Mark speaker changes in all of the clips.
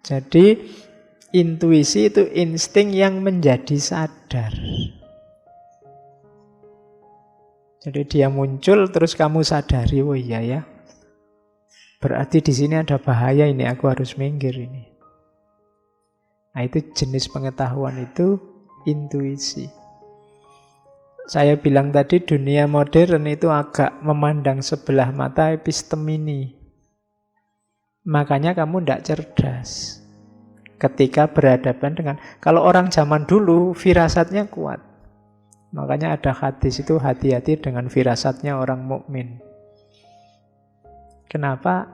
Speaker 1: Jadi intuisi itu insting yang menjadi sadar. Jadi dia muncul terus kamu sadari, oh iya ya. Berarti di sini ada bahaya ini, aku harus minggir ini. Nah, itu jenis pengetahuan itu intuisi. Saya bilang tadi dunia modern itu agak memandang sebelah mata episteme ini. Makanya kamu tidak cerdas ketika berhadapan dengan... Kalau orang zaman dulu firasatnya kuat. Makanya ada hadis itu, hati-hati dengan firasatnya orang mukmin. Kenapa?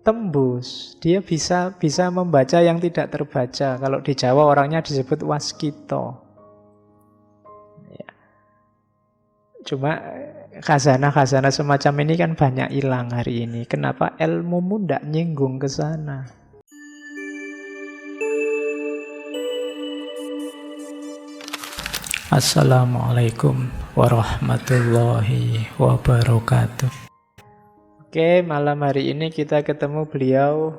Speaker 1: Tembus. Dia bisa membaca yang tidak terbaca. Kalau di Jawa orangnya disebut waskito. Ya. Cuma khazanah-khazanah semacam ini kan banyak hilang hari ini. Kenapa ilmumu tidak nyinggung ke sana? Assalamualaikum warahmatullahi wabarakatuh. Oke, malam hari ini kita ketemu beliau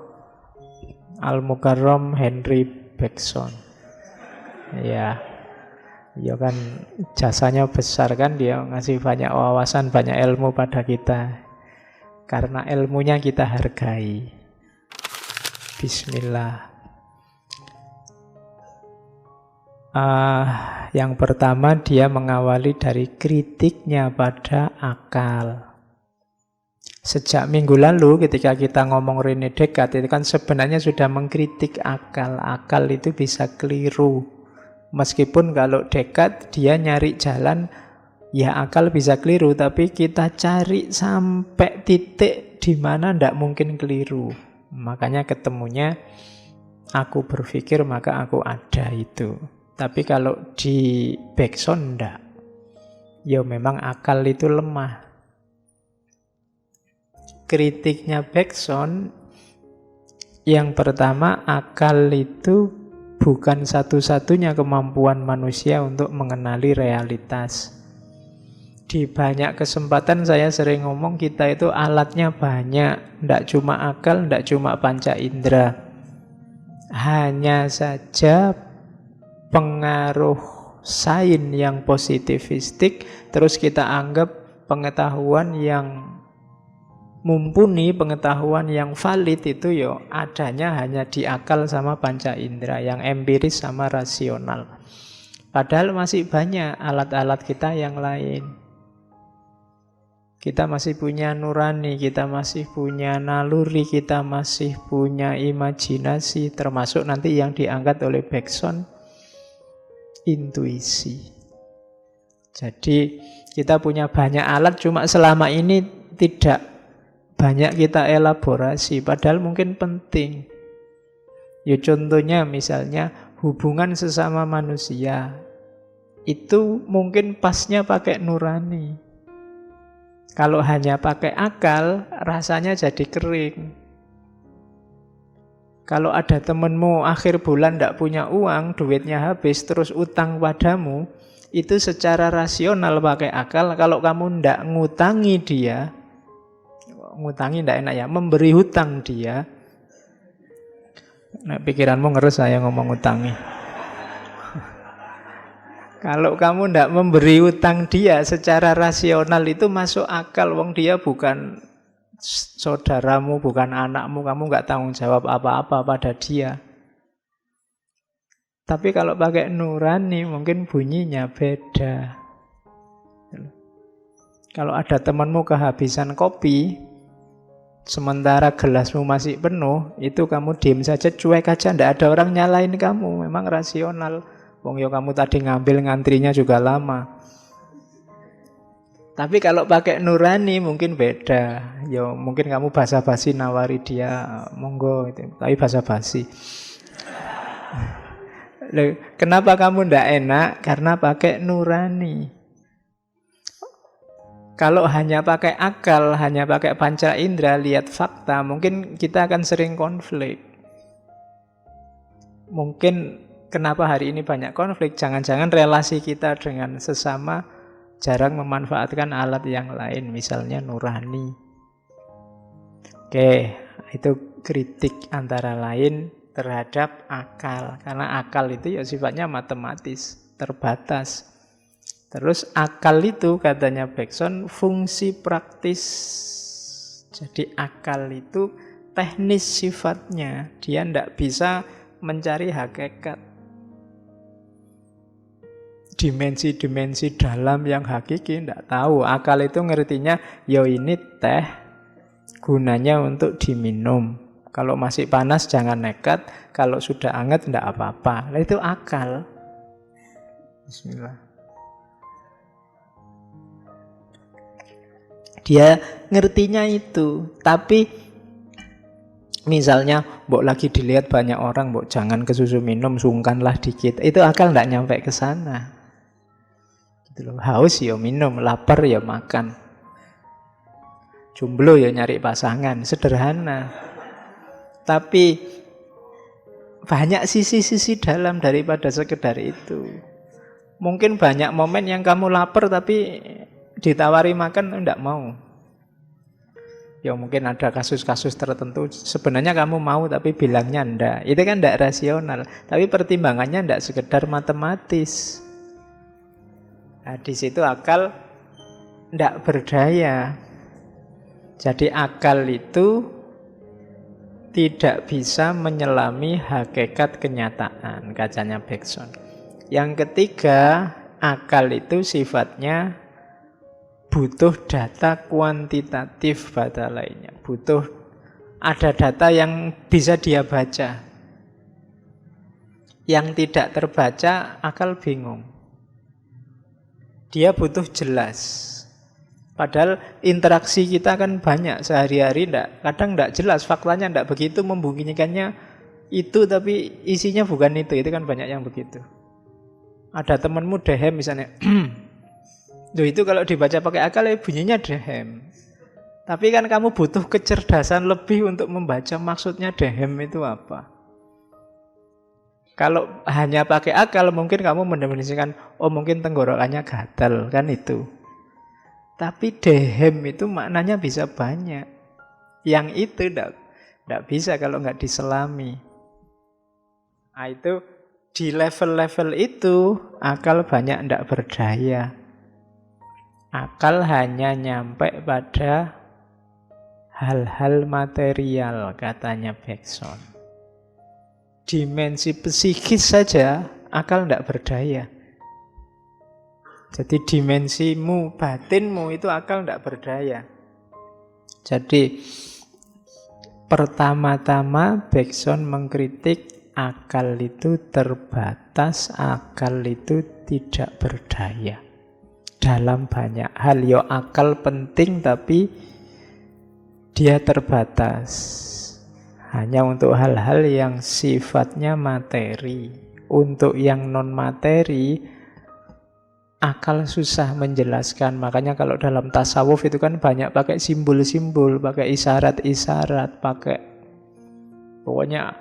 Speaker 1: Al-Mukarram Henry Bergson. Ya kan jasanya besar kan, dia ngasih banyak wawasan, banyak ilmu pada kita. Karena ilmunya kita hargai. Bismillah. Yang pertama dia mengawali dari kritiknya pada akal. Sejak minggu lalu ketika kita ngomong René Descartes itu kan sebenarnya sudah mengkritik akal. Akal itu bisa keliru. Meskipun kalau Descartes dia nyari jalan, ya akal bisa keliru, tapi kita cari sampai titik di mana tidak mungkin keliru. Makanya ketemunya aku berpikir maka aku ada itu. Tapi kalau di Bergson enggak. Ya memang akal itu lemah. Kritiknya Bergson yang pertama, akal itu bukan satu-satunya kemampuan manusia untuk mengenali realitas. Di banyak kesempatan saya sering ngomong kita itu alatnya banyak. Enggak cuma akal, enggak cuma panca indera. Hanya saja pengaruh sains yang positivistik terus kita anggap pengetahuan yang mumpuni, pengetahuan yang valid itu yo adanya hanya di akal sama panca indera, yang empiris sama rasional. Padahal masih banyak alat-alat kita yang lain. Kita masih punya nurani, kita masih punya naluri, kita masih punya imajinasi, termasuk nanti yang diangkat oleh Bergson, intuisi. Jadi kita punya banyak alat, cuma selama ini tidak banyak kita elaborasi, padahal mungkin penting. Ya contohnya misalnya hubungan sesama manusia, itu mungkin pasnya pakai nurani. Kalau hanya pakai akal, rasanya jadi kering. Kalau ada temenmu akhir bulan tidak punya uang, duitnya habis, terus utang padamu, itu secara rasional pakai akal. Kalau kamu tidak ngutangi dia, ngutangi tidak enak ya, memberi hutang dia. Nah, pikiranmu ngeres saya ngomong ngutangi. Kalau kamu tidak memberi hutang dia secara rasional itu masuk akal, wong dia bukan saudaramu, bukan anakmu, kamu nggak tanggung jawab apa-apa pada dia. Tapi kalau pakai nurani mungkin bunyinya beda. Kalau ada temanmu kehabisan kopi, sementara gelasmu masih penuh, itu kamu diam saja, cuek aja, ndak ada orang nyalain kamu, memang rasional. Wong yo kamu tadi ngambil, ngantrinya juga lama. Tapi kalau pakai nurani mungkin beda. Yo mungkin kamu basa-basi nawari dia, monggo itu. Tapi basa-basi. Kenapa kamu ndak enak? Karena pakai nurani. Kalau hanya pakai akal, hanya pakai panca indera, lihat fakta, mungkin kita akan sering konflik. Mungkin kenapa hari ini banyak konflik? Jangan-jangan relasi kita dengan sesama jarang memanfaatkan alat yang lain, misalnya nurani. Oke, itu kritik antara lain terhadap akal. Karena akal itu ya sifatnya matematis, terbatas. Terus akal itu katanya Bergson fungsi praktis. Jadi akal itu teknis sifatnya. Dia tidak bisa mencari hakikat. Dimensi-dimensi dalam yang hakiki tidak tahu. Akal itu ngertinya, yo ini teh gunanya untuk diminum. Kalau masih panas jangan nekat, kalau sudah hangat tidak apa-apa. Nah, itu akal. Bismillah. Dia ngertinya itu, tapi misalnya mbok lagi dilihat banyak orang, mbok jangan ke susu minum, sungkanlah dikit. Itu akal tidak nyampe ke sana. Gitu loh. Haus ya minum, lapar ya makan. Jomblo ya nyari pasangan, sederhana. Tapi banyak sisi-sisi dalam daripada sekedar itu. Mungkin banyak momen yang kamu lapar tapi ditawari makan enggak mau. Ya mungkin ada kasus-kasus tertentu sebenarnya kamu mau tapi bilangnya enggak. Itu kan enggak rasional. Tapi pertimbangannya enggak sekedar matematis. Nah, di situ akal enggak berdaya. Jadi akal itu tidak bisa menyelami hakikat kenyataan, katanya Bergson. Yang ketiga, akal itu sifatnya butuh data kuantitatif pada lainnya. Butuh ada data yang bisa dia baca. Yang tidak terbaca, akal bingung. Dia butuh jelas. Padahal interaksi kita kan banyak sehari-hari, kadang tidak jelas, faktanya tidak begitu, membuktikannya itu tapi isinya bukan itu kan banyak yang begitu. Ada temanmu dehem misalnya, loh itu kalau dibaca pakai akal ya bunyinya dehem. Tapi kan kamu butuh kecerdasan lebih untuk membaca maksudnya dehem itu apa. Kalau hanya pakai akal mungkin kamu mendefinisikan, oh mungkin tenggorokannya gatal, kan itu. Tapi dehem itu maknanya bisa banyak. Yang itu tidak bisa kalau nggak diselami. Nah itu di level-level itu akal banyak tidak berdaya. Akal hanya nyampe pada hal-hal material, katanya Bergson. Dimensi psikis saja akal tidak berdaya. Jadi dimensimu, batinmu itu akal tidak berdaya. Jadi pertama-tama Bergson mengkritik akal itu terbatas, akal itu tidak berdaya. Dalam banyak hal, ya akal penting tapi dia terbatas. Hanya untuk hal-hal yang sifatnya materi. Untuk yang non-materi, akal susah menjelaskan. Makanya kalau dalam tasawuf itu kan banyak pakai simbol-simbol, pakai isyarat-isyarat, pakai pokoknya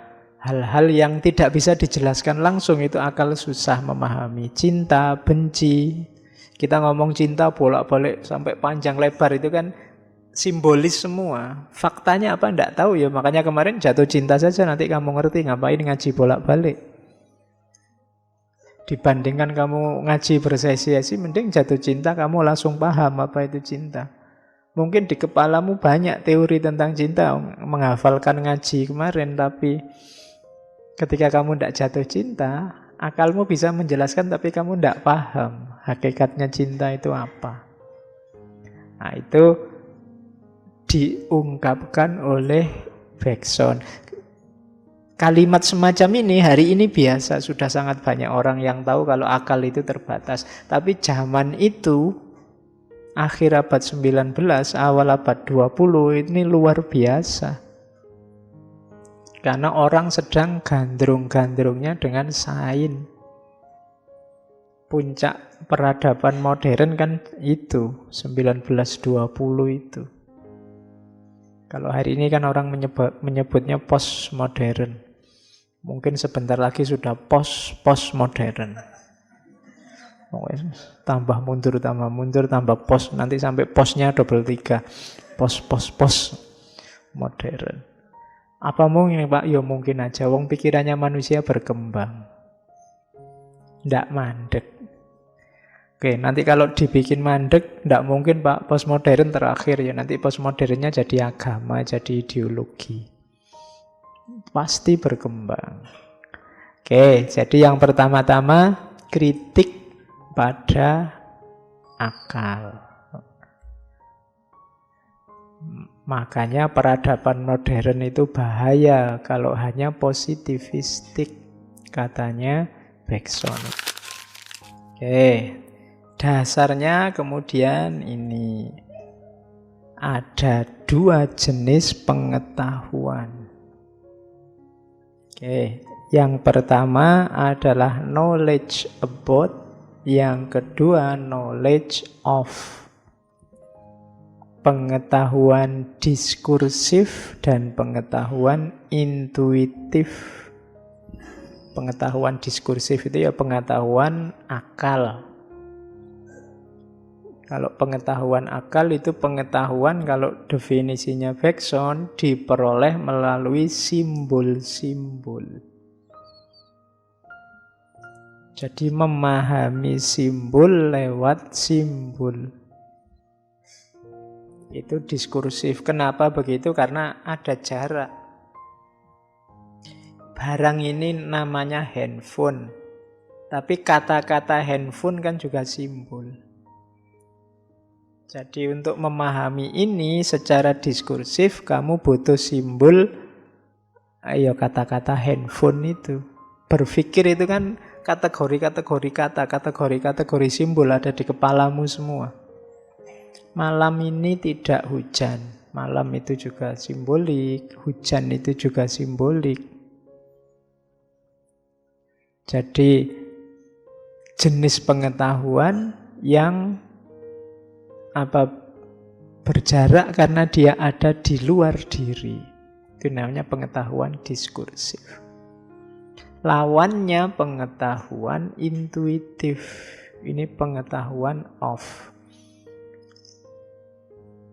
Speaker 1: hal-hal yang tidak bisa dijelaskan langsung itu akal susah memahami. Cinta, benci. Kita ngomong cinta bolak-balik sampai panjang lebar itu kan simbolis semua. Faktanya apa enggak tahu ya. Makanya kemarin jatuh cinta saja nanti kamu ngerti, ngapain ngaji bolak-balik. Dibandingkan kamu ngaji bersesi-sesi, mending jatuh cinta kamu langsung paham apa itu cinta. Mungkin di kepalamu banyak teori tentang cinta, menghafalkan ngaji kemarin, tapi ketika kamu tidak jatuh cinta, akalmu bisa menjelaskan tapi kamu tidak paham hakikatnya cinta itu apa. Nah itu diungkapkan oleh Bergson. Kalimat semacam ini hari ini biasa, sudah sangat banyak orang yang tahu kalau akal itu terbatas. Tapi zaman itu, akhir abad 19, awal abad 20 ini luar biasa. Karena orang sedang gandrung-gandrungnya dengan sains. Puncak peradaban modern kan itu, 1920 itu. Kalau hari ini kan orang menyebutnya postmodern. Mungkin sebentar lagi sudah postmodern. Tambah mundur, tambah post. Nanti sampai postnya double 3. Post modern. Apa mungkin Pak? Ya mungkin aja. Wong pikirannya manusia berkembang. Ndak mandek. Oke, nanti kalau dibikin mandek, ndak mungkin Pak postmodern terakhir ya. Nanti postmodernnya jadi agama, jadi ideologi. Pasti berkembang. Oke, jadi yang pertama-tama kritik pada akal. Makanya peradaban modern itu bahaya kalau hanya positivistik, katanya Bergson. Oke, dasarnya kemudian ini ada dua jenis pengetahuan. Oke, yang pertama adalah knowledge about, yang kedua knowledge of. Pengetahuan diskursif dan pengetahuan intuitif. Pengetahuan diskursif itu ya pengetahuan akal. Kalau pengetahuan akal itu pengetahuan, kalau definisinya Bergson, diperoleh melalui simbol-simbol. Jadi memahami simbol lewat simbol. Itu diskursif. Kenapa begitu? Karena ada jarak. Barang ini namanya handphone. Tapi kata-kata handphone kan juga simbol. Jadi untuk memahami ini secara diskursif, kamu butuh simbol, ayo kata-kata handphone itu. Berpikir itu kan kategori-kategori kata, kategori-kategori simbol ada di kepalamu semua. Malam ini tidak hujan. Malam itu juga simbolik, hujan itu juga simbolik. Jadi jenis pengetahuan yang berjarak karena dia ada di luar diri. Itu namanya pengetahuan diskursif. Lawannya pengetahuan intuitif. Ini pengetahuan of.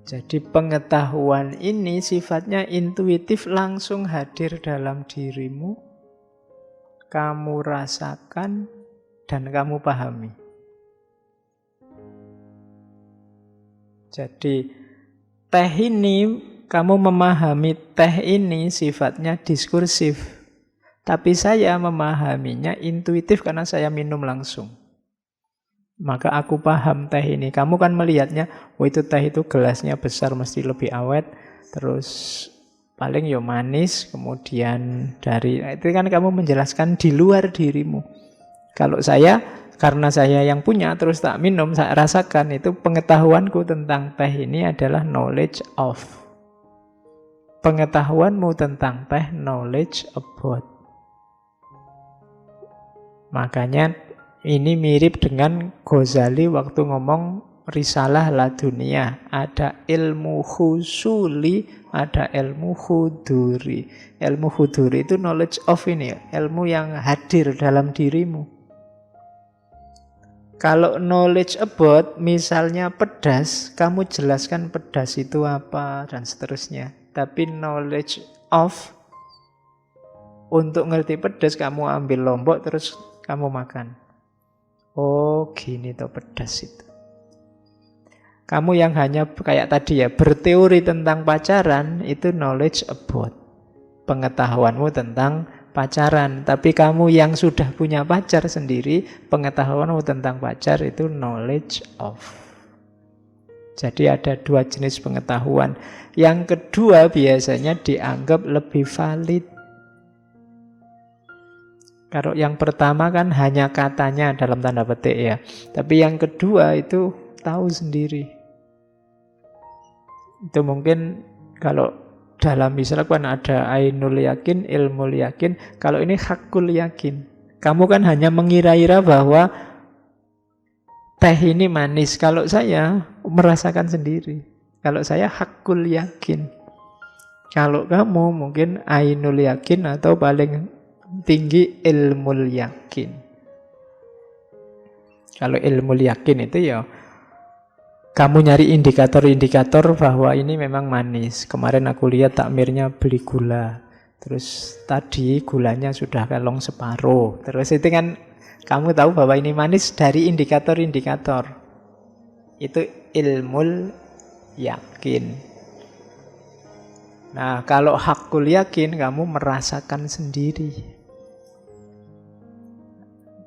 Speaker 1: Jadi pengetahuan ini sifatnya intuitif, langsung hadir dalam dirimu, kamu rasakan dan kamu pahami. Jadi teh ini, kamu memahami teh ini sifatnya diskursif. Tapi saya memahaminya intuitif karena saya minum langsung. Maka aku paham teh ini. Kamu kan melihatnya, oh itu teh itu gelasnya besar, mesti lebih awet. Terus paling ya manis, kemudian dari itu kan kamu menjelaskan di luar dirimu. Kalau saya, karena saya yang punya, terus tak minum, saya rasakan, itu pengetahuanku tentang teh ini adalah knowledge of. Pengetahuanmu tentang teh, knowledge about. Makanya ini mirip dengan Ghazali waktu ngomong risalah laduniyah. Ada ilmu husuli, ada ilmu huduri. Ilmu huduri itu knowledge of ini, ilmu yang hadir dalam dirimu. Kalau knowledge about, misalnya pedas, kamu jelaskan pedas itu apa, dan seterusnya. Tapi knowledge of, untuk ngerti pedas, kamu ambil lombok, terus kamu makan. Oh gini toh pedas itu. Kamu yang hanya kayak tadi ya, berteori tentang pacaran, itu knowledge about. Pengetahuanmu tentang pacaran. Tapi kamu yang sudah punya pacar sendiri, pengetahuanmu tentang pacar itu knowledge of. Jadi ada dua jenis pengetahuan. Yang kedua biasanya dianggap lebih valid. Kalau yang pertama kan hanya katanya dalam tanda petik ya. Tapi yang kedua itu tahu sendiri. Itu mungkin kalau dalam Islam kan ada ainul yakin, ilmul yakin. Kalau ini hakul yakin. Kamu kan hanya mengira-ira bahwa teh ini manis. Kalau saya merasakan sendiri. Kalau saya hakul yakin. Kalau kamu mungkin ainul yakin atau paling tinggi ilmul yakin. Kalau ilmul yakin itu ya kamu nyari indikator-indikator bahwa ini memang manis. Kemarin aku lihat takmirnya beli gula. Terus tadi gulanya sudah kelong separuh. Terus itu kan kamu tahu bahwa ini manis dari indikator-indikator. Itu ilmul yakin. Nah, kalau hakul yakin kamu merasakan sendiri.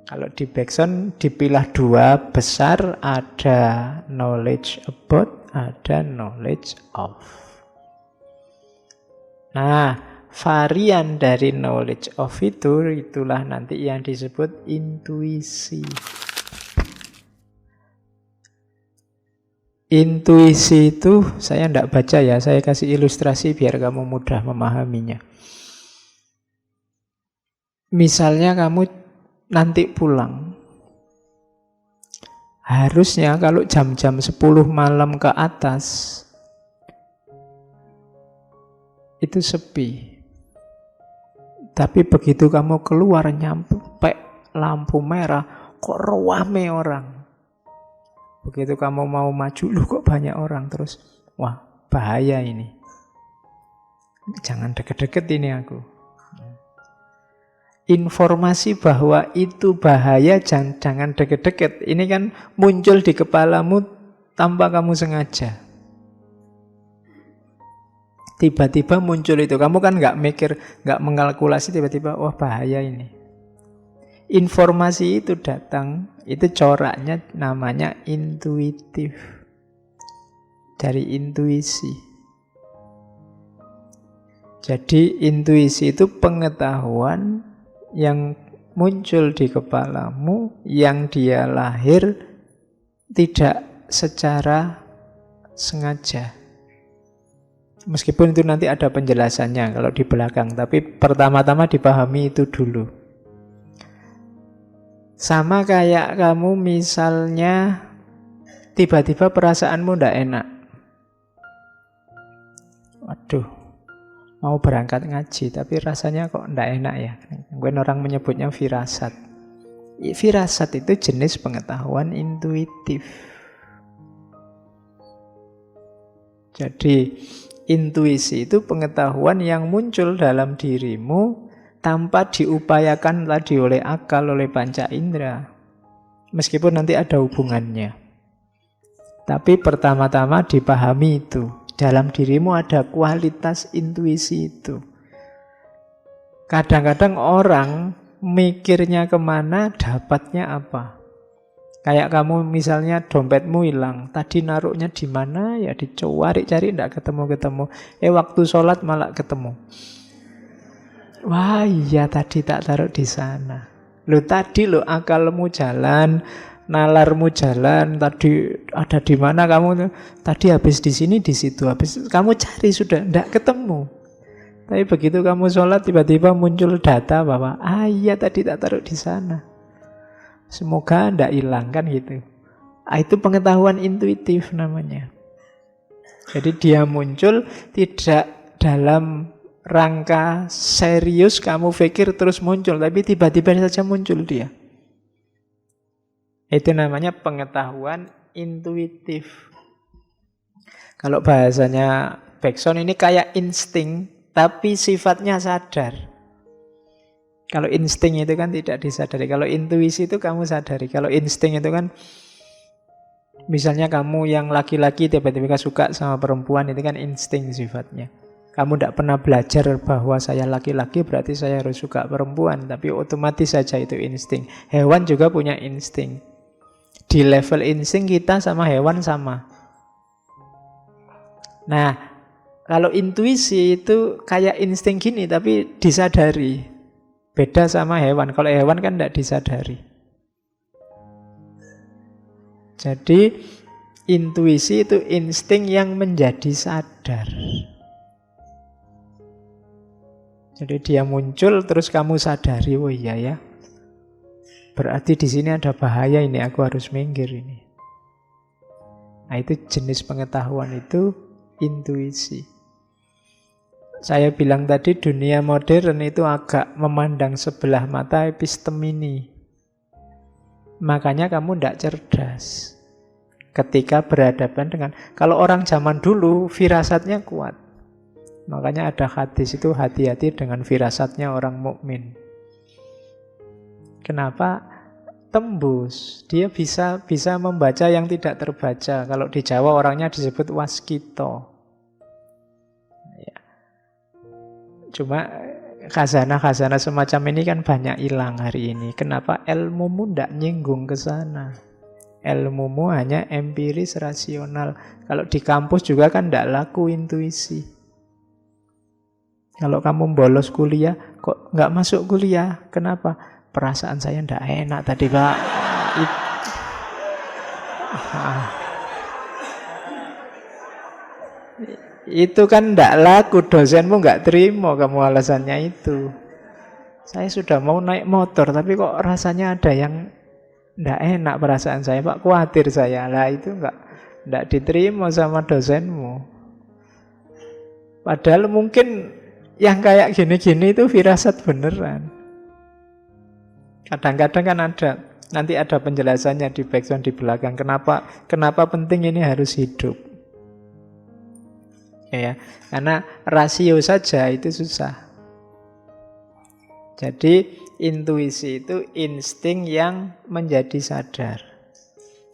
Speaker 1: Kalau di backsound dipilah dua besar, ada knowledge about, ada knowledge of. Nah, varian dari knowledge of itulah nanti yang disebut intuisi. Intuisi itu saya tidak baca ya, saya kasih ilustrasi biar kamu mudah memahaminya. Misalnya kamu nanti pulang, harusnya kalau jam-jam 10 malam ke atas itu sepi. Tapi begitu kamu keluar nyampe lampu merah, kok rame orang. Begitu kamu mau maju, loh kok banyak orang. Terus, wah bahaya ini. Jangan deket-deket ini aku. Informasi bahwa itu bahaya, jangan deket-deket. Ini kan muncul di kepalamu tanpa kamu sengaja. Tiba-tiba muncul itu. Kamu kan nggak mikir, nggak mengkalkulasi, tiba-tiba wah bahaya ini. Informasi itu datang, itu coraknya namanya intuitif. Dari intuisi. Jadi intuisi itu pengetahuan yang muncul di kepalamu, yang dia lahir tidak secara sengaja. Meskipun itu nanti ada penjelasannya kalau di belakang, tapi pertama-tama dipahami itu dulu. Sama kayak kamu misalnya tiba-tiba perasaanmu ndak enak. Waduh, mau berangkat ngaji, tapi rasanya kok ndak enak ya. Mungkin orang menyebutnya firasat. Firasat itu jenis pengetahuan intuitif. Jadi, intuisi itu pengetahuan yang muncul dalam dirimu tanpa diupayakan tadi oleh akal, oleh panca indera. Meskipun nanti ada hubungannya. Tapi pertama-tama dipahami itu. Dalam dirimu ada kualitas intuisi itu. Kadang-kadang orang mikirnya kemana, dapatnya apa. Kayak kamu misalnya dompetmu hilang, tadi naruhnya di mana ya, dicari-cari tidak ketemu-ketemu. Waktu sholat malah ketemu. Wah iya tadi tak taruh di sana. Tadi akalmu jalan, nalarmu jalan, tadi ada di mana kamu, tadi habis di sini, di situ, habis kamu cari sudah tidak ketemu. Tapi begitu kamu sholat tiba-tiba muncul data bahwa iya tadi tak taruh di sana. Semoga tidak hilang kan gitu. Itu pengetahuan intuitif namanya. Jadi dia muncul tidak dalam rangka serius kamu pikir terus muncul, tapi tiba-tiba saja muncul dia. Itu namanya pengetahuan intuitif. Kalau bahasanya Bergson ini kayak insting, tapi sifatnya sadar. Kalau insting itu kan tidak disadari. Kalau intuisi itu kamu sadari. Kalau insting itu kan, misalnya kamu yang laki-laki tiba-tiba suka sama perempuan, itu kan insting sifatnya. Kamu tidak pernah belajar bahwa saya laki-laki berarti saya harus suka perempuan, tapi otomatis saja itu insting. Hewan juga punya insting. Di level insting kita sama hewan sama. Nah, kalau intuisi itu kayak insting gini tapi disadari. Beda sama hewan. Kalau hewan kan tidak disadari. Jadi intuisi itu insting yang menjadi sadar. Jadi dia muncul terus kamu sadari, oh iya ya. Berarti di sini ada bahaya ini, aku harus minggir ini. Nah, itu jenis pengetahuan itu intuisi. Saya bilang tadi dunia modern itu agak memandang sebelah mata epistemini. Makanya kamu tidak cerdas ketika berhadapan dengan, kalau orang zaman dulu firasatnya kuat. Makanya ada hadis itu, hati-hati dengan firasatnya orang mukmin. Kenapa? Tembus. Dia bisa membaca yang tidak terbaca. Kalau di Jawa orangnya disebut waskito. Ya. Cuma khazanah-khazanah semacam ini kan banyak hilang hari ini. Kenapa? Ilmumu tidak nyinggung ke sana. Ilmumu hanya empiris, rasional. Kalau di kampus juga kan tidak laku intuisi. Kalau kamu bolos kuliah, kok nggak masuk kuliah? Kenapa? Perasaan saya tidak enak tadi, Pak. Itu kan tidak laku, dosenmu nggak terima kamu alasannya itu. Saya sudah mau naik motor, tapi kok rasanya ada yang tidak enak perasaan saya, Pak. Khawatir saya. Lah itu nggak diterima sama dosenmu. Padahal mungkin yang kayak gini-gini itu firasat beneran. Kadang-kadang kan nanti ada penjelasannya di background di belakang. Kenapa penting ini harus hidup? Ya, karena rasio saja itu susah. Jadi intuisi itu insting yang menjadi sadar.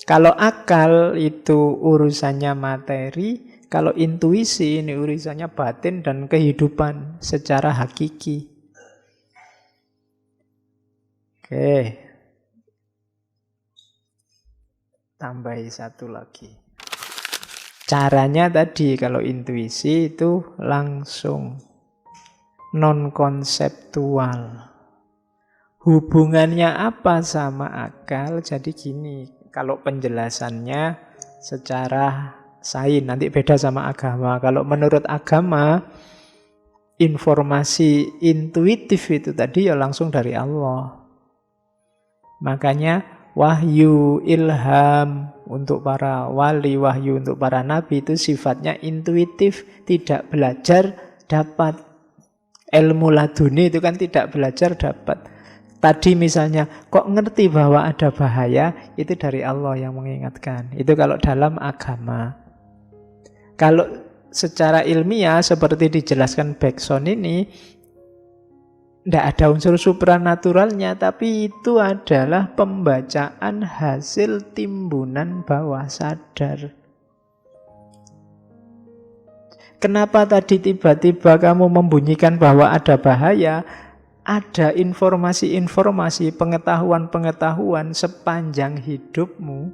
Speaker 1: Kalau akal itu urusannya materi, kalau intuisi ini urusannya batin dan kehidupan secara hakiki. Oke. Tambahi satu lagi. Caranya tadi kalau intuisi itu langsung non-konseptual. Hubungannya apa sama akal? Jadi gini, kalau penjelasannya secara sains nanti beda sama agama. Kalau menurut agama, informasi intuitif itu tadi ya langsung dari Allah. Makanya wahyu, ilham untuk para wali, wahyu untuk para nabi itu sifatnya intuitif, tidak belajar dapat. Ilmu laduni itu kan tidak belajar dapat. Tadi misalnya, kok ngerti bahwa ada bahaya, itu dari Allah yang mengingatkan. Itu kalau dalam agama. Kalau secara ilmiah, seperti dijelaskan Bergson ini, tidak ada unsur supranaturalnya, tapi itu adalah pembacaan hasil timbunan bawah sadar. Kenapa tadi tiba-tiba kamu membunyikan bahwa ada bahaya? Ada informasi-informasi, pengetahuan-pengetahuan sepanjang hidupmu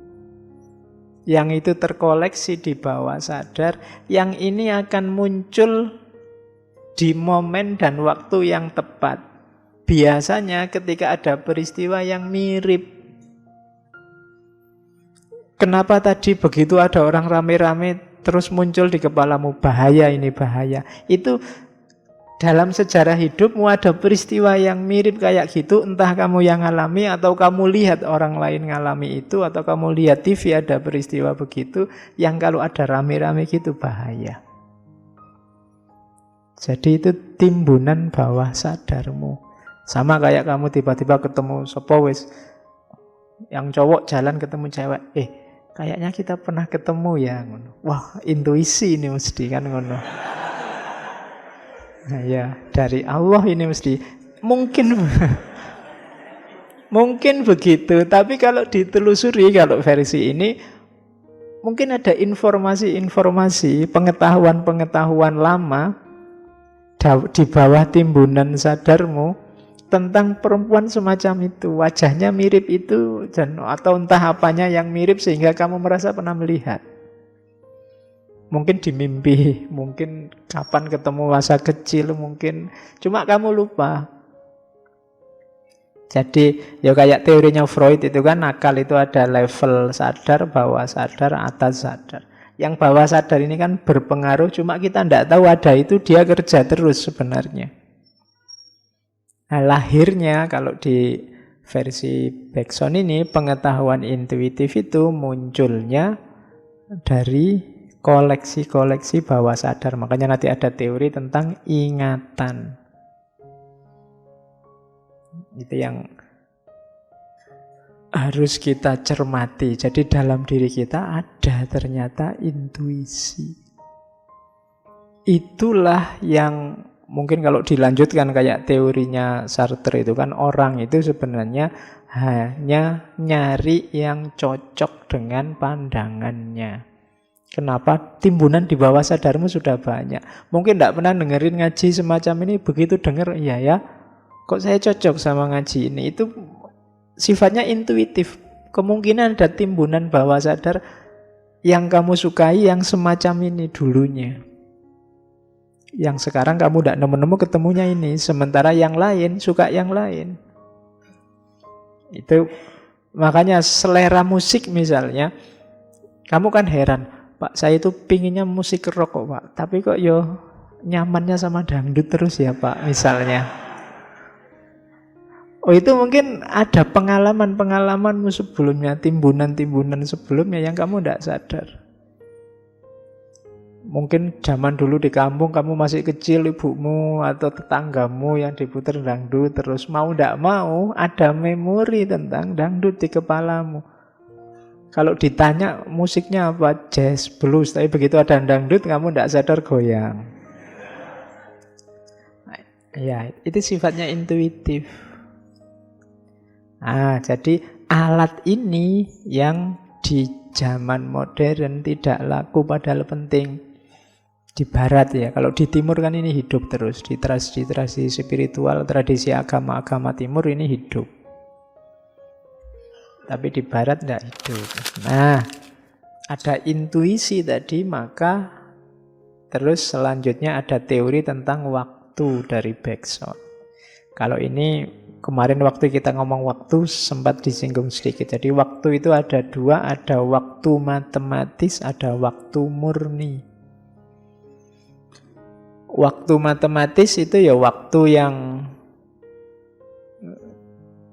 Speaker 1: yang itu terkoleksi di bawah sadar, yang ini akan muncul di momen dan waktu yang tepat. Biasanya ketika ada peristiwa yang mirip. Kenapa tadi begitu ada orang rame-rame terus muncul di kepalamu, bahaya ini bahaya? Itu dalam sejarah hidupmu ada peristiwa yang mirip kayak gitu, entah kamu yang alami atau kamu lihat orang lain ngalami itu, atau kamu lihat TV ada peristiwa begitu, yang kalau ada rame-rame gitu bahaya. Jadi itu timbunan bawah sadarmu. Sama kayak kamu tiba-tiba ketemu sopo wis, yang cowok jalan ketemu cewek, kayaknya kita pernah ketemu ya. Wah, intuisi ini mesti kan ngono. Nah, ya, dari Allah ini mesti. Mungkin begitu, tapi kalau ditelusuri, kalau versi ini mungkin ada informasi-informasi, pengetahuan-pengetahuan lama di bawah timbunan sadarmu tentang perempuan semacam itu, wajahnya mirip itu, dan atau entah apanya yang mirip sehingga kamu merasa pernah melihat. Mungkin di mimpi, mungkin kapan ketemu masa kecil, mungkin cuma kamu lupa. Jadi ya kayak teorinya Freud itu kan, akal itu ada level sadar, bawah sadar, atas sadar. Yang bawah sadar ini kan berpengaruh, cuma kita tidak tahu ada itu, dia kerja terus sebenarnya. Nah, lahirnya kalau di versi Bergson ini, pengetahuan intuitif itu munculnya dari koleksi-koleksi bawah sadar. Makanya nanti ada teori tentang ingatan. Itu yang harus kita cermati. Jadi dalam diri kita ada ternyata intuisi. Itulah yang mungkin kalau dilanjutkan kayak teorinya Sartre itu kan, orang itu sebenarnya hanya nyari yang cocok dengan pandangannya. Kenapa? Timbunan di bawah sadarmu sudah banyak. Mungkin tidak pernah dengerin ngaji semacam ini, begitu denger, iya ya, kok saya cocok sama ngaji ini. Itu sifatnya intuitif. Kemungkinan ada timbunan bawah sadar yang kamu sukai yang semacam ini dulunya. Yang sekarang kamu tidak nemu-nemu ketemunya ini. Sementara yang lain suka yang lain. Itu makanya selera musik misalnya. Kamu kan heran, Pak, saya itu pinginnya musik rock kok, Pak. Tapi kok yo nyamannya sama dangdut terus ya, Pak, misalnya. Oh, itu mungkin ada pengalaman-pengalamanmu sebelumnya, timbunan-timbunan sebelumnya yang kamu tidak sadar. Mungkin zaman dulu di kampung kamu masih kecil, ibumu atau tetanggamu yang diputer dangdut, terus mau tidak mau ada memori tentang dangdut di kepalamu. Kalau ditanya musiknya apa, jazz, blues, tapi begitu ada dangdut kamu tidak sadar goyang. Ya, itu sifatnya intuitif. Jadi alat ini yang di zaman modern tidak laku padahal penting. Di barat ya, kalau di timur kan ini hidup terus. Di tradisi spiritual, tradisi agama-agama timur ini hidup. Tapi di barat tidak hidup. Nah, ada intuisi tadi, maka terus selanjutnya ada teori tentang waktu dari Bergson. Kalau ini kemarin waktu kita ngomong waktu sempat disinggung sedikit. Jadi waktu itu ada dua, ada waktu matematis, ada waktu murni. Waktu matematis itu ya waktu yang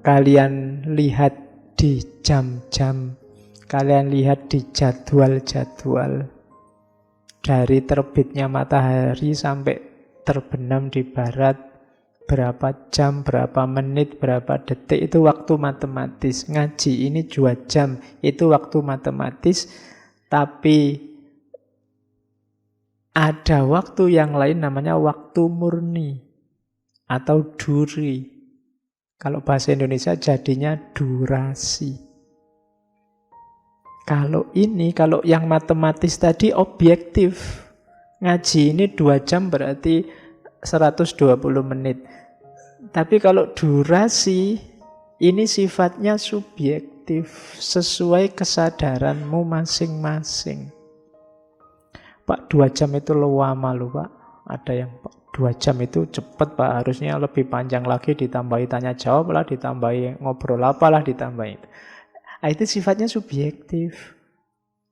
Speaker 1: kalian lihat di jam-jam, kalian lihat di jadwal-jadwal. Dari terbitnya matahari sampai terbenam di barat, berapa jam, berapa menit, berapa detik, itu waktu matematis. Ngaji ini 2 jam, itu waktu matematis. Tapi ada waktu yang lain namanya waktu murni atau duri. Kalau bahasa Indonesia jadinya durasi. Kalau yang matematis tadi objektif. Ngaji ini 2 jam berarti 120 menit. Tapi kalau durasi ini sifatnya subjektif, sesuai kesadaranmu masing-masing. Pak, 2 jam itu lama loh, Pak. Ada yang 2 jam itu cepat, Pak. Harusnya lebih panjang lagi, ditambahi tanya jawab lah, ditambahi ngobrol apalah, ditambahi. Itu sifatnya subjektif.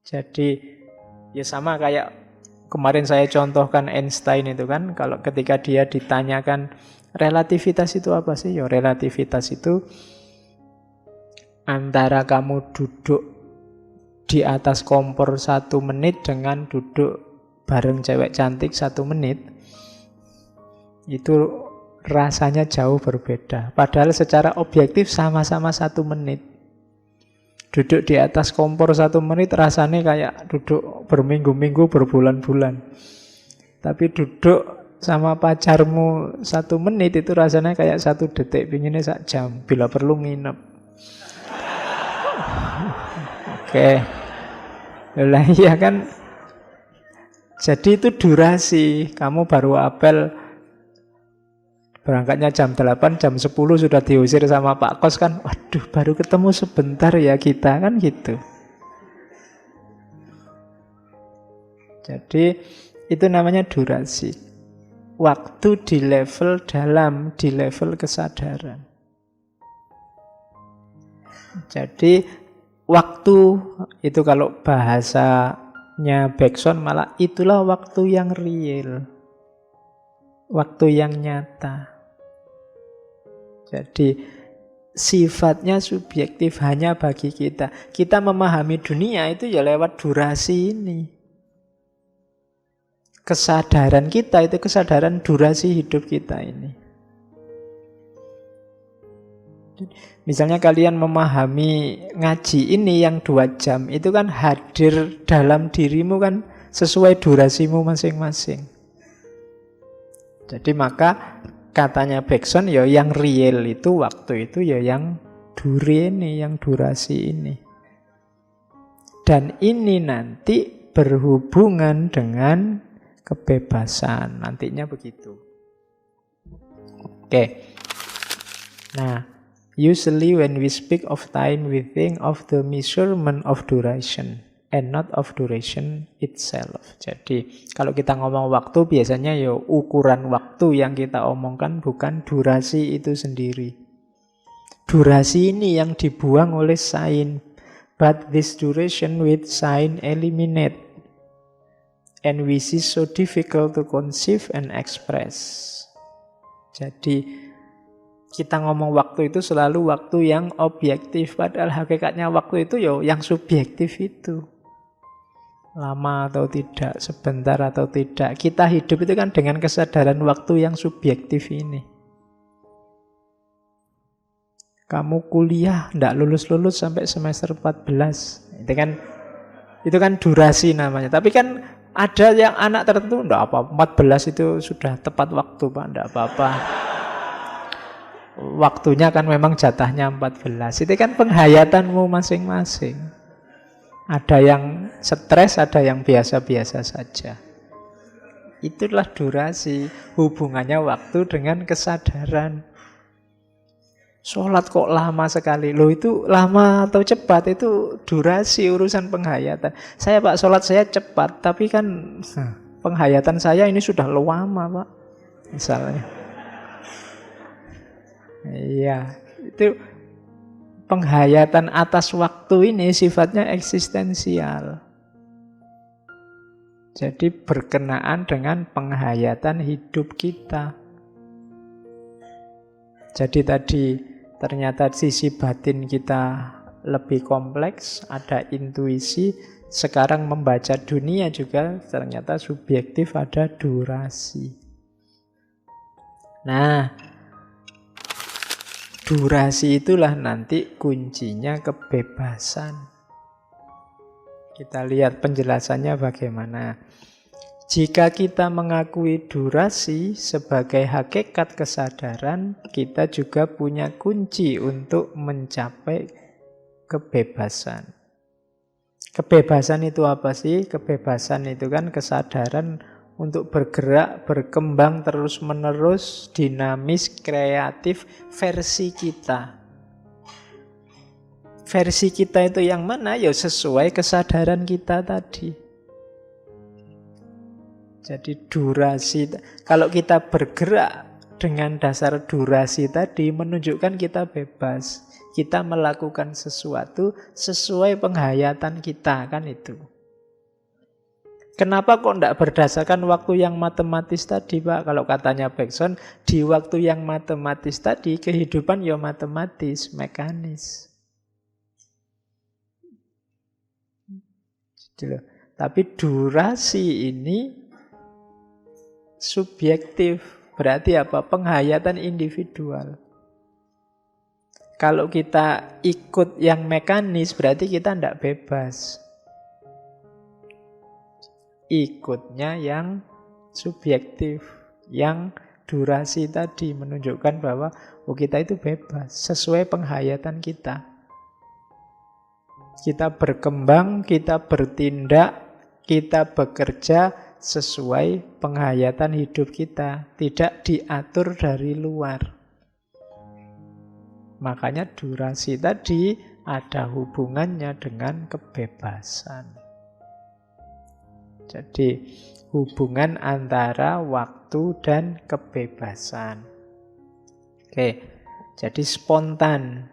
Speaker 1: Jadi ya sama kayak kemarin saya contohkan Einstein itu kan, kalau ketika dia ditanyakan relativitas itu apa sih? Ya relativitas itu antara kamu duduk di atas kompor 1 menit dengan duduk bareng cewek cantik 1 menit, itu rasanya jauh berbeda. Padahal secara objektif sama-sama 1 menit. Duduk di atas kompor 1 menit rasanya kayak duduk berminggu-minggu, berbulan-bulan. Tapi duduk sama pacarmu 1 menit itu rasanya kayak 1 detik, pinginnya 1 jam, bila perlu nginep. Oke. Lah iya kan. Jadi itu durasi. Kamu baru apel berangkatnya jam 8, jam 10 sudah diusir sama Pak Kos kan. Waduh, baru ketemu sebentar ya kita, kan gitu. Jadi itu namanya durasi. Waktu di level dalam, di level kesadaran. Jadi waktu itu kalau bahasanya Bergson malah itulah waktu yang real. Waktu yang nyata. Jadi sifatnya subjektif hanya bagi kita. Kita memahami dunia itu ya lewat durasi ini. Kesadaran kita itu kesadaran durasi hidup kita ini. Misalnya kalian memahami ngaji ini yang 2 jam, itu kan hadir dalam dirimu kan sesuai durasimu masing-masing. Jadi maka katanya Bergson ya yang real itu waktu itu ya yang duri ini, yang durasi ini. Dan ini nanti berhubungan dengan kebebasan. Nantinya begitu. Oke. Nah, usually when we speak of time, we think of the measurement of duration and not of duration itself. Jadi, kalau kita ngomong waktu, biasanya ya ukuran waktu yang kita omongkan bukan durasi itu sendiri. Durasi ini yang dibuang oleh sign. But this duration with sign eliminate. And which is so difficult to conceive and express. Jadi, kita ngomong waktu itu selalu waktu yang objektif. Padahal hakikatnya waktu itu ya yang subjektif itu. Lama atau tidak, sebentar atau tidak. Kita hidup itu kan dengan kesadaran waktu yang subjektif ini. Kamu kuliah, tidak lulus-lulus sampai semester 14. Itu kan durasi namanya. Tapi kan ada yang anak tertentu, tidak apa, 14 itu sudah tepat waktu Pak, tidak apa-apa. Waktunya kan memang jatahnya 14. Itu kan penghayatanmu masing-masing. Ada yang stres, ada yang biasa-biasa saja. Itulah durasi, hubungannya waktu dengan kesadaran. Sholat kok lama sekali. Loh itu lama atau cepat itu durasi urusan penghayatan. Saya Pak, sholat saya cepat, tapi kan penghayatan saya ini sudah lama Pak. Misalnya. Iya, itu penghayatan atas waktu ini sifatnya eksistensial. Jadi berkenaan dengan penghayatan hidup kita. Jadi tadi ternyata sisi batin kita lebih kompleks, ada intuisi. Sekarang membaca dunia juga ternyata subjektif, ada durasi. Nah, durasi itulah nanti kuncinya kebebasan. Kita lihat penjelasannya bagaimana. Jika kita mengakui durasi sebagai hakikat kesadaran, kita juga punya kunci untuk mencapai kebebasan. Kebebasan itu apa sih? Kebebasan itu kan kesadaran untuk bergerak, berkembang terus-menerus, dinamis, kreatif, versi kita. Versi kita itu yang mana? Ya sesuai kesadaran kita tadi. Jadi durasi, kalau kita bergerak dengan dasar durasi tadi, menunjukkan kita bebas. Kita melakukan sesuatu sesuai penghayatan kita, kan itu. Kenapa kok tidak berdasarkan waktu yang matematis tadi Pak? Kalau katanya Bergson, di waktu yang matematis tadi, kehidupan ya matematis, mekanis. Tapi durasi ini subjektif, berarti apa? Penghayatan individual. Kalau kita ikut yang mekanis, berarti kita tidak bebas. Ikutnya yang subjektif, yang durasi tadi menunjukkan bahwa kita itu bebas, sesuai penghayatan kita. Kita berkembang, kita bertindak, kita bekerja sesuai penghayatan hidup kita, tidak diatur dari luar. Makanya durasi tadi ada hubungannya dengan kebebasan. Jadi hubungan antara waktu dan kebebasan. Oke, jadi spontan,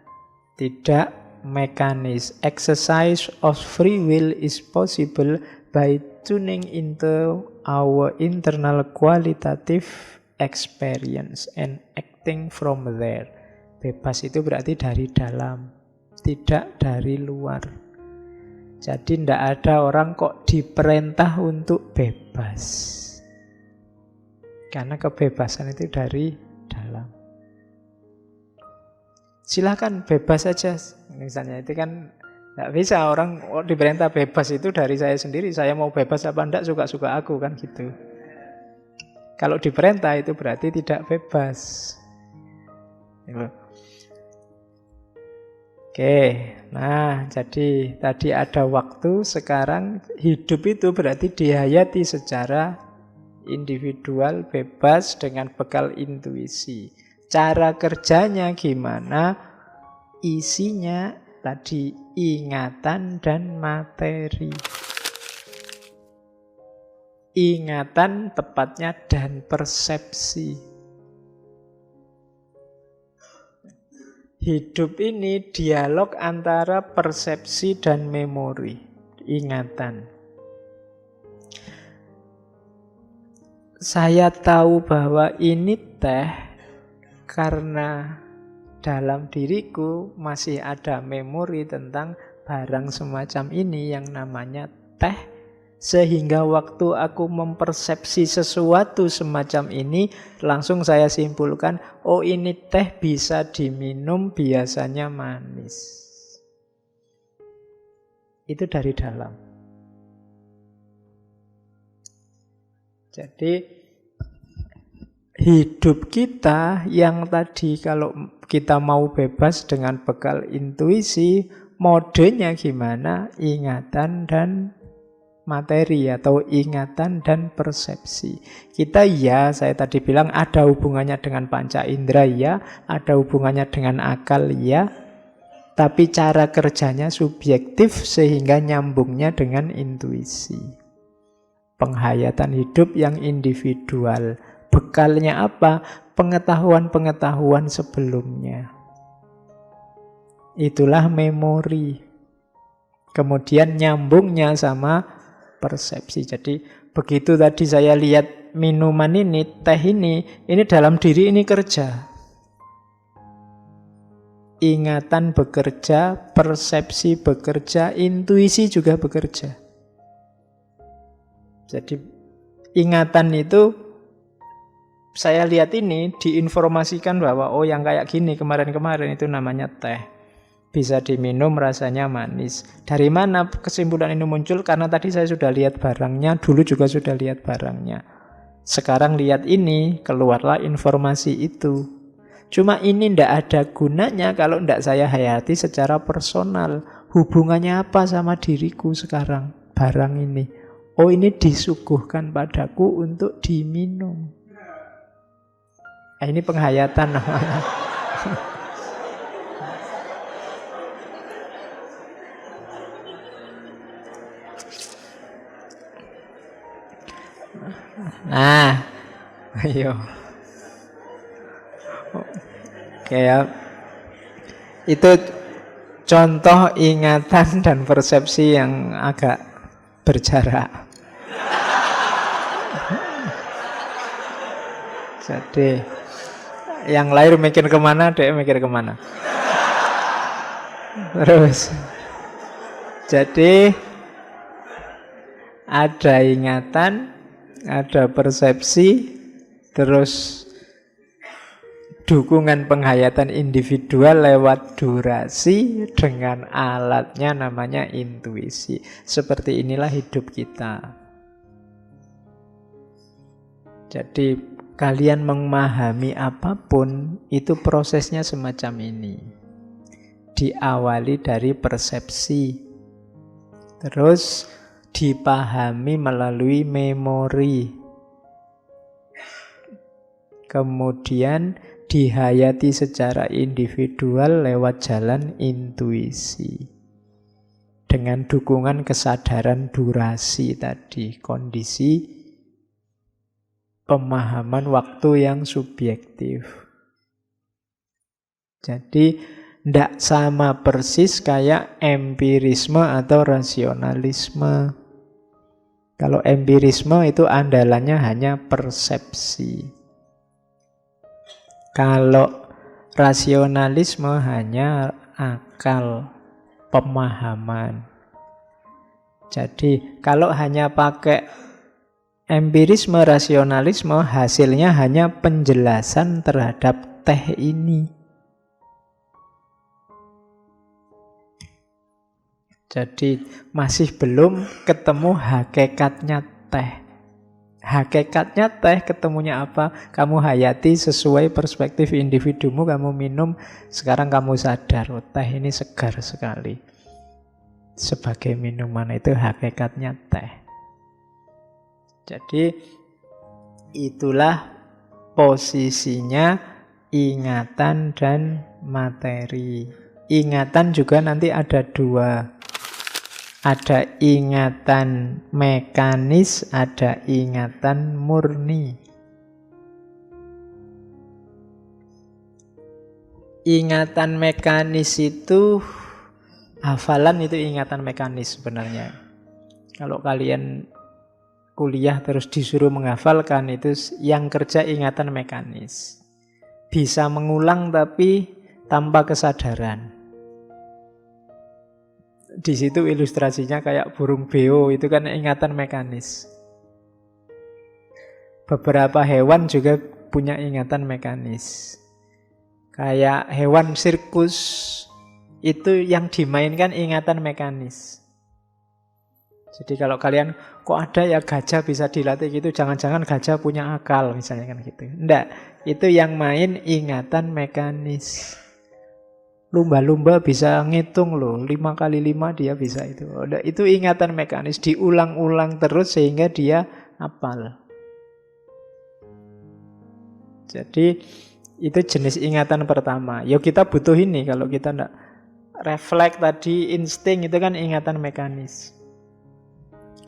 Speaker 1: tidak mekanis. Exercise of free will is possible by tuning into our internal qualitative experience and acting from there. Bebas itu berarti dari dalam, tidak dari luar. Jadi tidak ada orang kok diperintah untuk bebas. Karena kebebasan itu dari dalam. Silakan bebas saja. Misalnya itu kan tidak bisa orang diperintah bebas itu dari saya sendiri. Saya mau bebas apa enggak suka-suka aku kan gitu. Kalau diperintah itu berarti tidak bebas. Oke, nah jadi tadi ada waktu, sekarang hidup itu berarti dihayati secara individual, bebas dengan bekal intuisi. Cara kerjanya gimana? Isinya tadi ingatan dan materi. Ingatan tepatnya dan persepsi. Hidup ini dialog antara persepsi dan memori, ingatan. Saya tahu bahwa ini teh karena dalam diriku masih ada memori tentang barang semacam ini yang namanya teh. Sehingga waktu aku mempersepsi sesuatu semacam ini, langsung saya simpulkan, oh ini teh bisa diminum, biasanya manis. Itu dari dalam. Jadi hidup kita yang tadi kalau kita mau bebas dengan bekal intuisi, modenya gimana? Ingatan dan materi atau ingatan dan persepsi. Kita ya, saya tadi bilang ada hubungannya dengan panca indera ya, ada hubungannya dengan akal ya, tapi cara kerjanya subjektif sehingga nyambungnya dengan intuisi. Penghayatan hidup yang individual. Bekalnya apa? Pengetahuan-pengetahuan sebelumnya. Itulah memori. Kemudian nyambungnya sama persepsi. Jadi begitu tadi saya lihat minuman ini, teh ini dalam diri ini kerja. Ingatan bekerja, persepsi bekerja, intuisi juga bekerja. Jadi ingatan itu saya lihat ini diinformasikan bahwa oh yang kayak gini kemarin-kemarin itu namanya teh. Bisa diminum, rasanya manis. Dari mana kesimpulan ini muncul? Karena tadi saya sudah lihat barangnya, dulu juga sudah lihat barangnya. Sekarang lihat ini, keluarlah informasi itu. Cuma ini tidak ada gunanya kalau tidak saya hayati secara personal. Hubungannya apa sama diriku sekarang, barang ini? Oh ini disuguhkan padaku untuk diminum. Ini penghayatan namanya. Nah, ayo. Oke ya. Itu contoh ingatan dan persepsi yang agak berjarak. Jadi yang lahir mikir kemana, dia mikir kemana. Terus jadi ada ingatan, ada persepsi, terus dukungan penghayatan individual lewat durasi dengan alatnya namanya intuisi. Seperti inilah hidup kita. Jadi kalian memahami apapun itu prosesnya semacam ini. Diawali dari persepsi, terus dipahami melalui memori, kemudian dihayati secara individual lewat jalan intuisi. Dengan dukungan kesadaran durasi tadi, kondisi pemahaman waktu yang subjektif. Jadi tidak sama persis kayak empirisme atau rasionalisme. Kalau empirisme itu andalannya hanya persepsi. Kalau rasionalisme hanya akal, pemahaman. Jadi kalau hanya pakai empirisme, rasionalisme, hasilnya hanya penjelasan terhadap teh ini. Jadi masih belum ketemu hakikatnya teh. Hakikatnya teh ketemunya apa? Kamu hayati sesuai perspektif individumu, kamu minum, sekarang kamu sadar, oh, teh ini segar sekali. Sebagai minuman itu hakikatnya teh. Jadi itulah posisinya ingatan dan materi. Ingatan juga nanti ada dua. Ada ingatan mekanis, ada ingatan murni. Ingatan mekanis itu, hafalan itu ingatan mekanis sebenarnya. Kalau kalian kuliah terus disuruh menghafalkan, itu yang kerja ingatan mekanis. Bisa mengulang tapi tanpa kesadaran. Di situ ilustrasinya kayak burung beo, itu kan ingatan mekanis. Beberapa hewan juga punya ingatan mekanis. Kayak hewan sirkus, itu yang dimainkan ingatan mekanis. Jadi kalau kalian, kok ada ya gajah bisa dilatih gitu, jangan-jangan gajah punya akal misalnya kan gitu. Enggak, itu yang main ingatan mekanis. Lumba-lumba bisa ngitung loh, 5 kali 5 dia bisa itu. Itu ingatan mekanis, diulang-ulang terus sehingga dia hafal. Jadi itu jenis ingatan pertama. Ya kita butuh ini, kalau kita enggak refleks tadi, insting itu kan ingatan mekanis.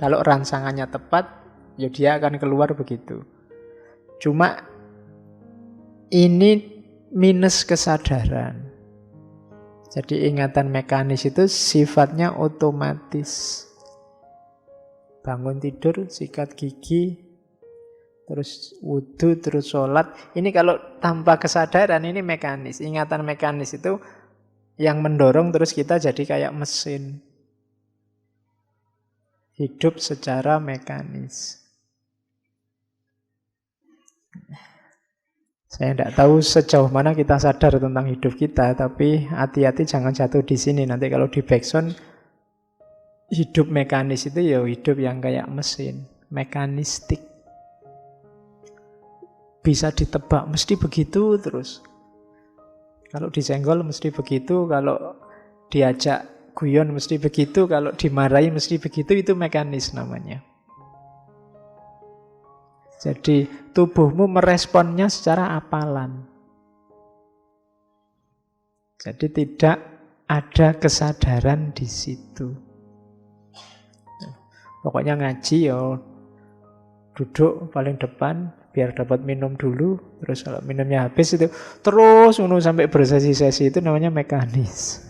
Speaker 1: Kalau rangsangannya tepat, ya dia akan keluar begitu. Cuma ini minus kesadaran. Jadi ingatan mekanis itu sifatnya otomatis. Bangun tidur, sikat gigi, terus wudu, terus sholat. Ini kalau tanpa kesadaran ini mekanis. Ingatan mekanis itu yang mendorong terus kita jadi kayak mesin. Hidup secara mekanis. Saya tidak tahu sejauh mana kita sadar tentang hidup kita, tapi hati-hati jangan jatuh di sini. Nanti kalau di backsound, hidup mekanis itu ya hidup yang kayak mesin, mekanistik. Bisa ditebak, mesti begitu terus. Kalau disenggol mesti begitu, kalau diajak guyon mesti begitu, kalau dimarahi mesti begitu, itu mekanis namanya. Jadi tubuhmu meresponnya secara apalan. Jadi tidak ada kesadaran di situ. Pokoknya ngaji ya duduk paling depan biar dapat minum dulu, terus kalau minumnya habis itu terus sampai bersesi-sesi, itu namanya mekanis.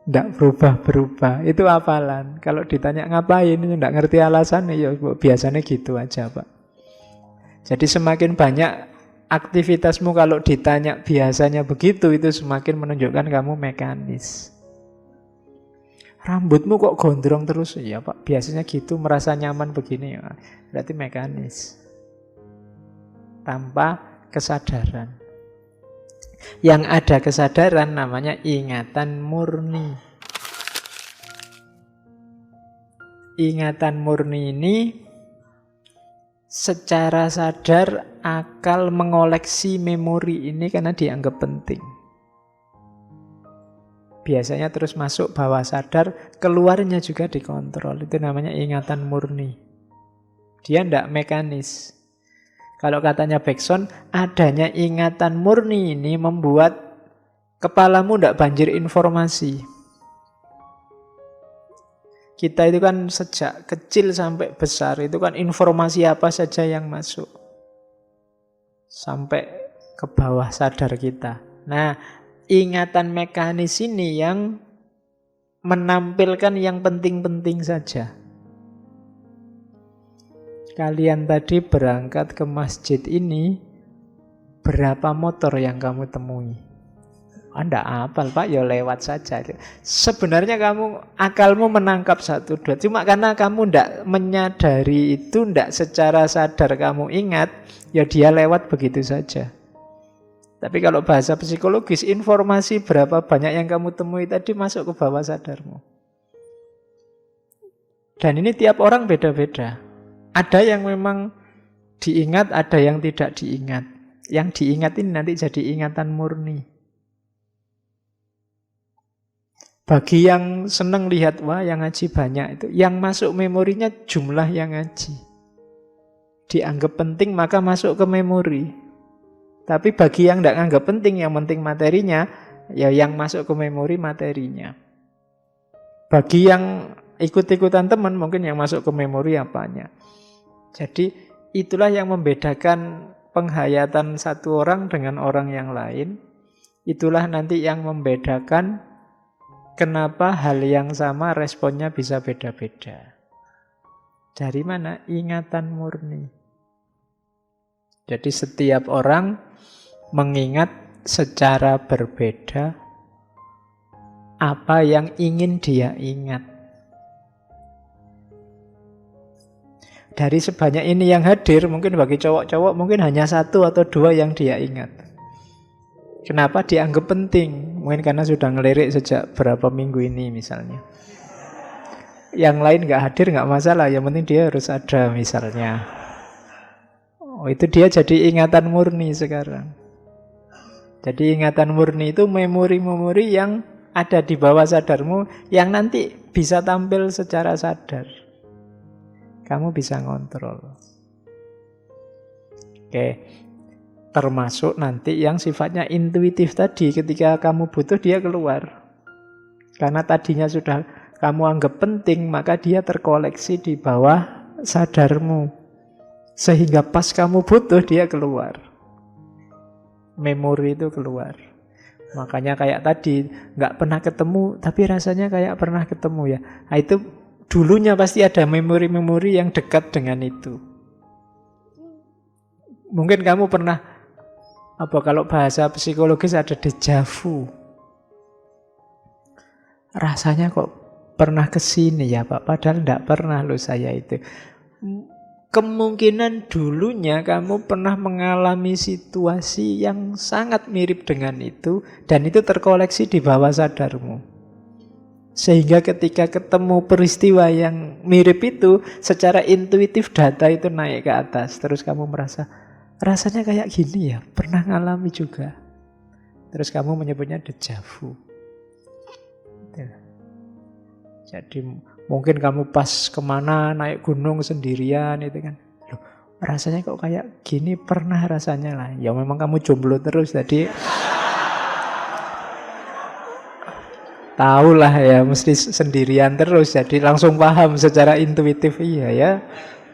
Speaker 1: Tidak berubah-berubah, itu hafalan. Kalau ditanya ngapain, tidak ngerti alasannya, ya biasanya gitu aja Pak. Jadi semakin banyak aktivitasmu kalau ditanya biasanya begitu, itu semakin menunjukkan kamu mekanis. Rambutmu kok gondrong terus? Ya Pak, biasanya gitu, merasa nyaman begini, ya berarti mekanis. Tanpa kesadaran. Yang ada kesadaran namanya ingatan murni. Ingatan murni ini secara sadar akal mengoleksi memori ini karena dianggap penting. Biasanya terus masuk bawah sadar, keluarnya juga dikontrol. Itu namanya ingatan murni. Dia tidak mekanis. Kalau katanya Bergson, adanya ingatan murni ini membuat kepalamu tidak banjir informasi. Kita itu kan sejak kecil sampai besar, itu kan informasi apa saja yang masuk. Sampai ke bawah sadar kita. Nah, ingatan mekanis ini yang menampilkan yang penting-penting saja. Kalian tadi berangkat ke masjid ini, berapa motor yang kamu temui? Anda hafal Pak, ya lewat saja. Sebenarnya akalmu menangkap 1, 2. Cuma karena kamu tidak menyadari itu, tidak secara sadar kamu ingat, ya dia lewat begitu saja. Tapi kalau bahasa psikologis, informasi berapa banyak yang kamu temui tadi masuk ke bawah sadarmu. Dan ini tiap orang beda-beda. Ada yang memang diingat, ada yang tidak diingat. Yang diingat ini nanti jadi ingatan murni. Bagi yang senang lihat, wah yang ngaji banyak itu, yang masuk memorinya jumlah yang ngaji. Dianggap penting maka masuk ke memori. Tapi bagi yang tidak anggap penting, yang penting materinya, ya yang masuk ke memori materinya. Bagi yang ikut-ikutan teman, mungkin yang masuk ke memori apanya. Jadi itulah yang membedakan penghayatan satu orang dengan orang yang lain. Itulah nanti yang membedakan kenapa hal yang sama responnya bisa beda-beda. Dari mana? Ingatan murni. Jadi setiap orang mengingat secara berbeda apa yang ingin dia ingat. Dari sebanyak ini yang hadir, mungkin bagi cowok-cowok mungkin hanya 1 atau 2 yang dia ingat. Kenapa dianggap penting? Mungkin karena sudah ngelirik sejak berapa minggu ini misalnya. Yang lain nggak hadir nggak masalah, yang penting dia harus ada misalnya. Oh, itu dia jadi ingatan murni sekarang. Jadi ingatan murni itu memori-memori yang ada di bawah sadarmu yang nanti bisa tampil secara sadar. Kamu bisa ngontrol. Oke. Termasuk nanti yang sifatnya intuitif tadi, ketika kamu butuh dia keluar. Karena tadinya sudah kamu anggap penting, maka dia terkoleksi di bawah sadarmu. Sehingga pas kamu butuh dia keluar. Memori itu keluar. Makanya kayak tadi, nggak pernah ketemu, tapi rasanya kayak pernah ketemu ya. Nah, itu dulunya pasti ada memori-memori yang dekat dengan itu. Mungkin kamu pernah, kalau bahasa psikologis ada déjà vu. Rasanya kok pernah kesini ya Pak, padahal tidak pernah loh saya itu. Kemungkinan dulunya kamu pernah mengalami situasi yang sangat mirip dengan itu, dan itu terkoleksi di bawah sadarmu. Sehingga ketika ketemu peristiwa yang mirip itu, secara intuitif data itu naik ke atas. Terus kamu merasa, rasanya kayak gini ya, pernah ngalami juga. Terus kamu menyebutnya déjà vu. Jadi mungkin kamu pas kemana naik gunung sendirian itu kan, loh, rasanya kok kayak gini, pernah rasanya lah. Ya memang kamu jomblo terus, jadi tahulah ya mesti sendirian terus, jadi langsung paham secara intuitif. Iya ya,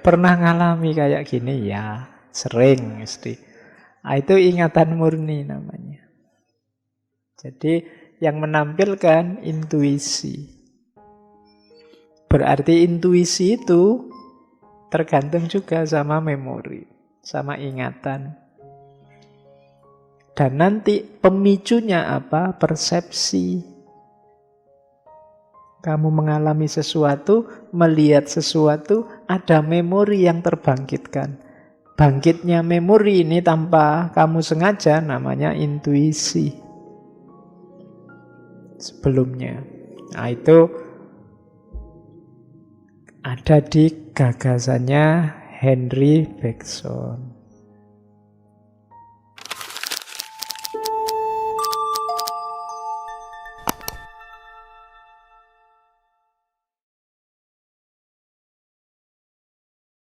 Speaker 1: pernah ngalami kayak gini ya, sering mesti. Nah, itu ingatan murni namanya. Jadi yang menampilkan intuisi. Berarti intuisi itu tergantung juga sama memori, sama ingatan. Dan nanti pemicunya apa? Persepsi. Kamu mengalami sesuatu, melihat sesuatu, ada memori yang terbangkitkan. Bangkitnya memori ini tanpa kamu sengaja namanya intuisi. Sebelumnya. Nah, itu ada di gagasannya Henry Bergson.